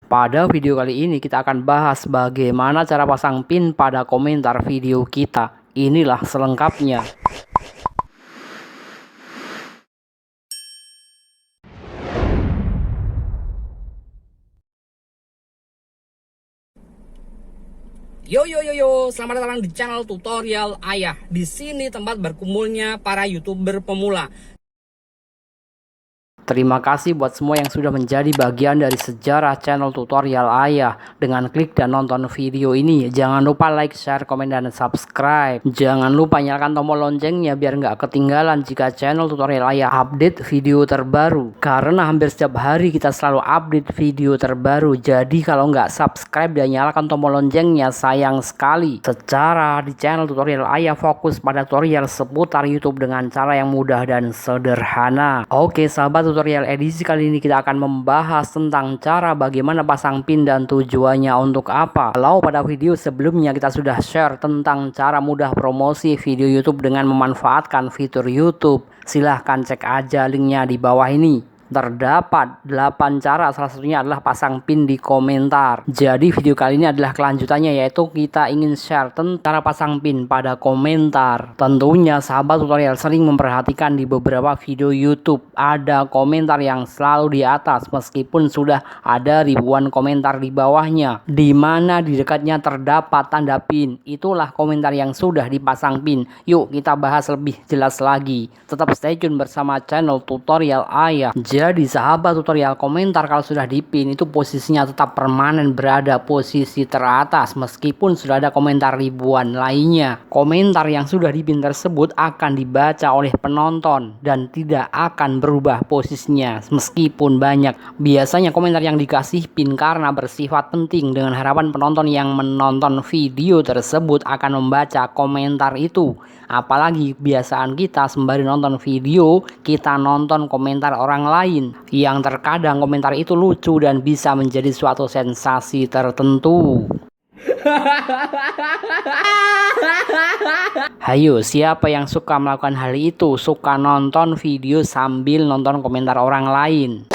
Pada video kali ini kita akan bahas bagaimana cara pasang pin pada komentar video kita. Inilah selengkapnya. Yo, selamat datang di channel tutorial Ayah. Di sini tempat berkumpulnya para YouTuber pemula. Terima kasih buat semua yang sudah menjadi bagian dari sejarah channel tutorial Ayah dengan klik dan nonton video ini. Jangan lupa like, share, komen, dan subscribe. Jangan lupa nyalakan tombol loncengnya biar nggak ketinggalan jika channel tutorial Ayah update video terbaru. Karena hampir setiap hari kita selalu update video terbaru. Jadi kalau nggak subscribe dan nyalakan tombol loncengnya sayang sekali. Secara di channel tutorial Ayah fokus pada tutorial seputar YouTube dengan cara yang mudah dan sederhana. Oke sahabat, tutorial edisi kali ini kita akan membahas tentang cara bagaimana pasang pin dan tujuannya untuk apa. Kalau pada video sebelumnya kita sudah share tentang cara mudah promosi video YouTube dengan memanfaatkan fitur YouTube, silahkan cek aja linknya di bawah ini. Terdapat 8 cara, salah satunya adalah pasang pin di komentar. Jadi video kali ini adalah kelanjutannya, yaitu kita ingin share tentang cara pasang pin pada komentar. Tentunya sahabat tutorial sering memperhatikan di beberapa video YouTube ada komentar yang selalu di atas meskipun sudah ada ribuan komentar di bawahnya, di mana di dekatnya terdapat tanda pin. Itulah komentar yang sudah dipasang pin. Yuk kita bahas lebih jelas lagi. Tetap stay tune bersama channel tutorial Ayah. Jadi sahabat tutorial, komentar kalau sudah dipin itu posisinya tetap permanen berada posisi teratas meskipun sudah ada komentar ribuan lainnya. Komentar yang sudah dipin tersebut akan dibaca oleh penonton dan tidak akan berubah posisinya meskipun banyak. Biasanya komentar yang dikasih pin karena bersifat penting dengan harapan penonton yang menonton video tersebut akan membaca komentar itu. Apalagi kebiasaan kita sembari nonton video kita nonton komentar orang lain yang terkadang komentar itu lucu dan bisa menjadi suatu sensasi tertentu. Hayo, siapa yang suka melakukan hal itu? Suka nonton video sambil nonton komentar orang lain?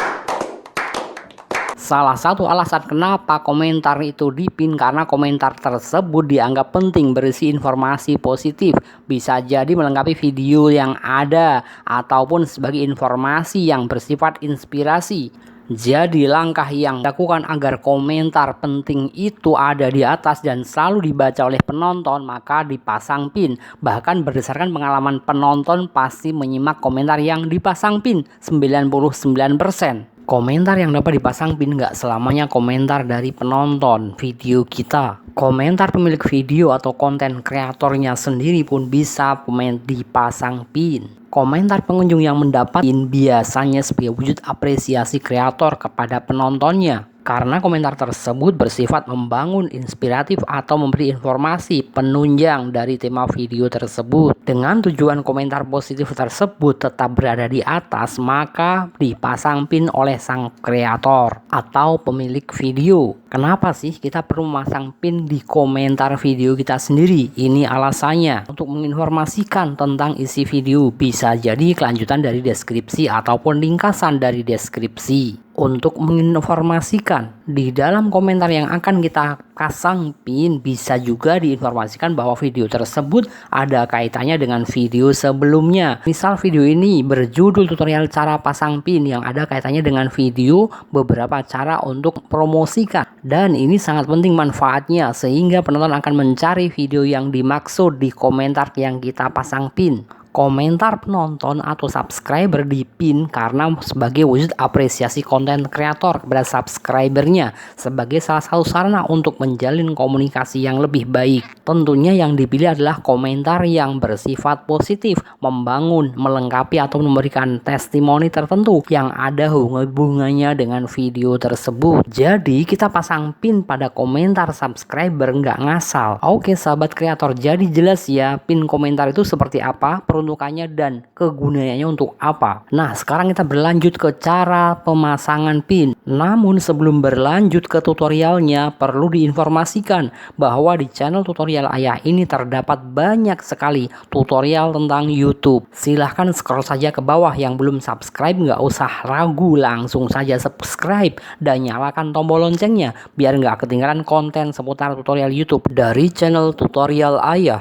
Salah satu alasan kenapa komentar itu dipin karena komentar tersebut dianggap penting, berisi informasi positif, bisa jadi melengkapi video yang ada ataupun sebagai informasi yang bersifat inspirasi. Jadi langkah yang dilakukan agar komentar penting itu ada di atas dan selalu dibaca oleh penonton, maka dipasang pin. Bahkan berdasarkan pengalaman penonton pasti menyimak komentar yang dipasang pin 99%. Komentar yang dapat dipasang pin nggak selamanya komentar dari penonton video kita. Komentar pemilik video atau konten kreatornya sendiri pun bisa dipasang pin. Komentar pengunjung yang mendapat pin biasanya sebagai wujud apresiasi kreator kepada penontonnya. Karena komentar tersebut bersifat membangun, inspiratif, atau memberi informasi penunjang dari tema video tersebut. Dengan tujuan komentar positif tersebut tetap berada di atas, maka dipasang pin oleh sang kreator atau pemilik video. Kenapa sih kita perlu memasang pin di komentar video kita sendiri? Ini alasannya untuk menginformasikan tentang isi video. Bisa jadi kelanjutan dari deskripsi ataupun ringkasan dari deskripsi. Untuk menginformasikan di dalam komentar yang akan kita pasang pin, bisa juga diinformasikan bahwa video tersebut ada kaitannya dengan video sebelumnya. Misal video ini berjudul tutorial cara pasang pin yang ada kaitannya dengan video beberapa cara untuk promosikan, dan ini sangat penting manfaatnya sehingga penonton akan mencari video yang dimaksud di komentar yang kita pasang pin. Komentar penonton atau subscriber dipin karena sebagai wujud apresiasi konten kreator kepada subscribernya sebagai salah satu sarana untuk menjalin komunikasi yang lebih baik. Tentunya yang dipilih adalah komentar yang bersifat positif, membangun, melengkapi atau memberikan testimoni tertentu yang ada hubungannya dengan video tersebut. Jadi kita pasang pin pada komentar subscriber nggak ngasal. Oke sahabat kreator, jadi jelas ya pin komentar itu seperti apa? peruntukannya dan kegunaannya untuk apa. Nah, sekarang kita berlanjut ke cara pemasangan pin. Namun sebelum berlanjut ke tutorialnya, perlu diinformasikan bahwa di channel tutorial Ayah ini terdapat banyak sekali tutorial tentang YouTube. Silahkan scroll saja ke bawah. Yang belum subscribe nggak usah ragu, langsung saja subscribe dan nyalakan tombol loncengnya biar nggak ketinggalan konten seputar tutorial YouTube dari channel tutorial Ayah.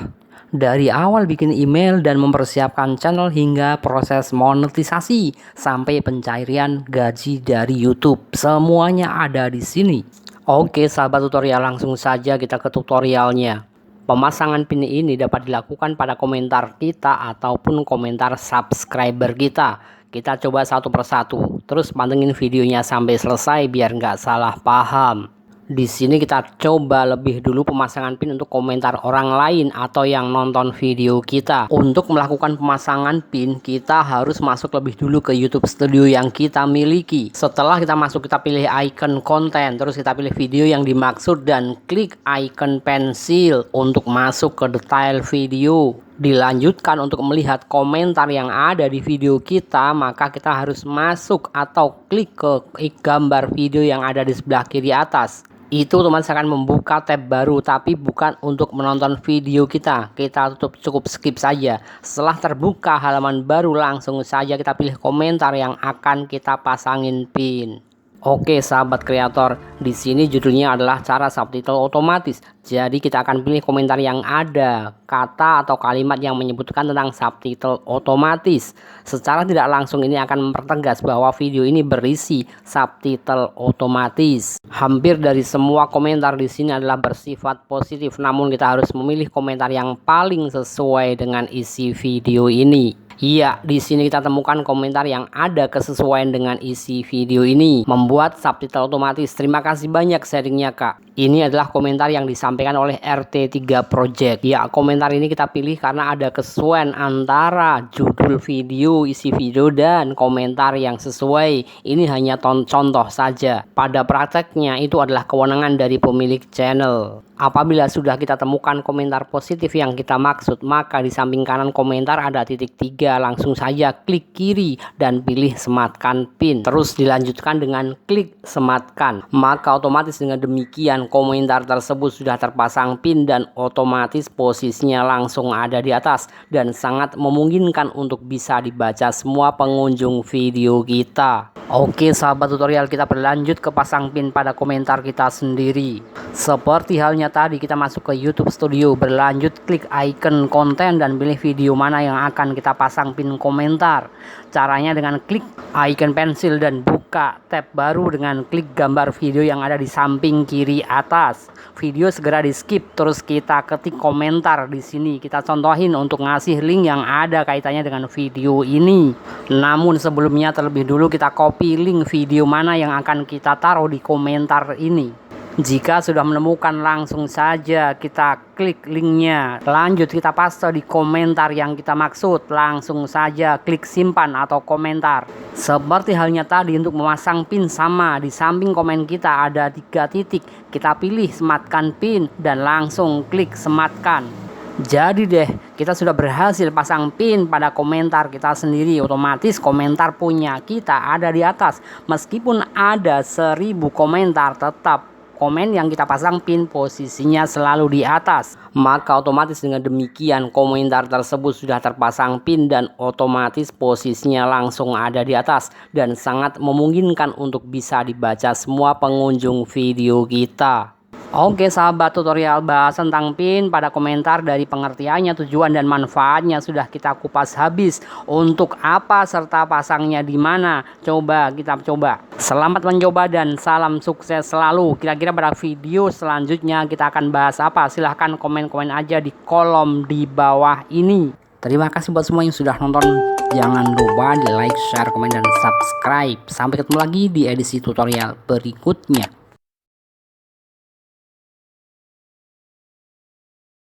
Dari awal bikin email dan mempersiapkan channel hingga proses monetisasi sampai pencairan gaji dari YouTube, semuanya ada di sini. Oke sahabat tutorial, langsung saja kita ke tutorialnya. Pemasangan pin ini dapat dilakukan pada komentar kita ataupun komentar subscriber kita. Kita coba satu persatu, terus pantengin videonya sampai selesai biar nggak salah paham. Di sini kita coba lebih dulu pemasangan pin untuk komentar orang lain atau yang nonton video kita. Untuk melakukan pemasangan pin, kita harus masuk lebih dulu ke YouTube Studio yang kita miliki. Setelah kita masuk, kita pilih icon konten, terus kita pilih video yang dimaksud dan klik icon pensil untuk masuk ke detail video. Dilanjutkan untuk melihat komentar yang ada di video kita, maka kita harus masuk atau klik ke gambar video yang ada di sebelah kiri atas. Itu otomatis akan membuka tab baru, tapi bukan untuk menonton video kita. Kita cukup skip saja. Setelah terbuka halaman baru, langsung saja kita pilih komentar yang akan kita pasangin pin. Oke sahabat kreator, di sini judulnya adalah cara subtitle otomatis. Jadi kita akan pilih komentar yang ada kata atau kalimat yang menyebutkan tentang subtitle otomatis. Secara tidak langsung ini akan mempertegas bahwa video ini berisi subtitle otomatis. Hampir dari semua komentar di sini adalah bersifat positif, namun kita harus memilih komentar yang paling sesuai dengan isi video ini. Iya, di sini kita temukan komentar yang ada kesesuaian dengan isi video ini. Membuat subtitle otomatis. Terima kasih banyak sharingnya Kak. Ini adalah komentar yang disampaikan oleh RT3 Project. Ya, komentar ini kita pilih karena ada kesesuaian antara judul video, isi video, dan komentar yang sesuai. Ini hanya contoh saja. Pada prakteknya itu adalah kewenangan dari pemilik channel. Apabila sudah kita temukan komentar positif yang kita maksud, maka di samping kanan komentar ada titik 3. Langsung saja klik kiri dan pilih sematkan pin. Terus dilanjutkan dengan klik sematkan. Maka otomatis dengan demikian komentar tersebut sudah terpasang pin dan otomatis posisinya langsung ada di atas dan sangat memungkinkan untuk bisa dibaca semua pengunjung video kita. Oke sahabat tutorial, kita berlanjut ke pasang pin pada komentar kita sendiri. Seperti halnya tadi, kita masuk ke YouTube Studio, berlanjut klik icon konten dan pilih video mana yang akan kita pasang pin komentar. Caranya dengan klik icon pensil dan buka tab baru dengan klik gambar video yang ada di samping kiri atas. Video segera di skip, terus kita ketik komentar di sini. Kita contohin untuk ngasih link yang ada kaitannya dengan video ini. Namun sebelumnya terlebih dulu kita copy link video mana yang akan kita taruh di komentar ini. Jika sudah menemukan, langsung saja kita klik linknya. Lanjut kita paste di komentar yang kita maksud. Langsung saja klik simpan atau komentar. Seperti halnya tadi, untuk memasang pin sama, di samping komen kita ada 3 titik. Kita pilih sematkan pin dan langsung klik sematkan. Jadi deh, kita sudah berhasil pasang pin pada komentar kita sendiri. Otomatis komentar punya kita ada di atas. Meskipun ada 1000 komentar, tetap komen yang kita pasang pin posisinya selalu di atas. Maka otomatis dengan demikian komentar tersebut sudah terpasang pin dan otomatis posisinya langsung ada di atas dan sangat memungkinkan untuk bisa dibaca semua pengunjung video kita. Oke sahabat tutorial, bahas tentang pin pada komentar dari pengertiannya, tujuan dan manfaatnya sudah kita kupas habis. Untuk apa serta pasangnya di mana? Coba kita coba. Selamat mencoba dan salam sukses selalu. Kira-kira pada video selanjutnya kita akan bahas apa? Silahkan komen-komen aja di kolom di bawah ini. Terima kasih buat semua yang sudah nonton. Jangan lupa di like, share, komen, dan subscribe. Sampai ketemu lagi di edisi tutorial berikutnya.